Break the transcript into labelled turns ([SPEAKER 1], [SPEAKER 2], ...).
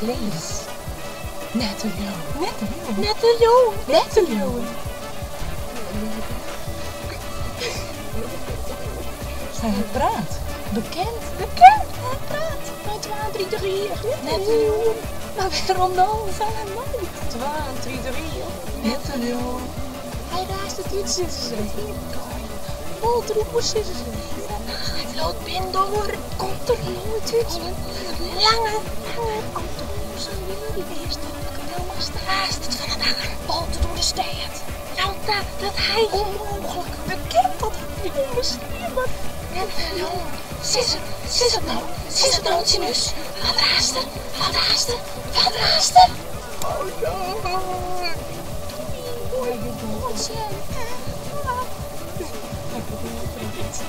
[SPEAKER 1] lees. Netteljo.
[SPEAKER 2] Netteljo.
[SPEAKER 1] Netteljo.
[SPEAKER 2] Netteljo. Hij praat. Bekend. Hij praat.
[SPEAKER 1] Maar 2, 3, 3.
[SPEAKER 2] Netteljo.
[SPEAKER 1] Maar waarom dan? Zijn hij nooit? 2, 3, 3.
[SPEAKER 2] Netteljo.
[SPEAKER 1] Hij raast het iets in zijn Boltroepers is het. Het loopt binnen door. Komt er nooit iets. Lange auto's. Die eerste kapel was de haast het van het hangen. Bolten door de stad. Want dat hij onmogelijk bekend dat hij onbestuurbaar. En Sis het nou, Sinus. Wat raast er? Wat raast er? Oh ja.
[SPEAKER 2] Hij probeert het.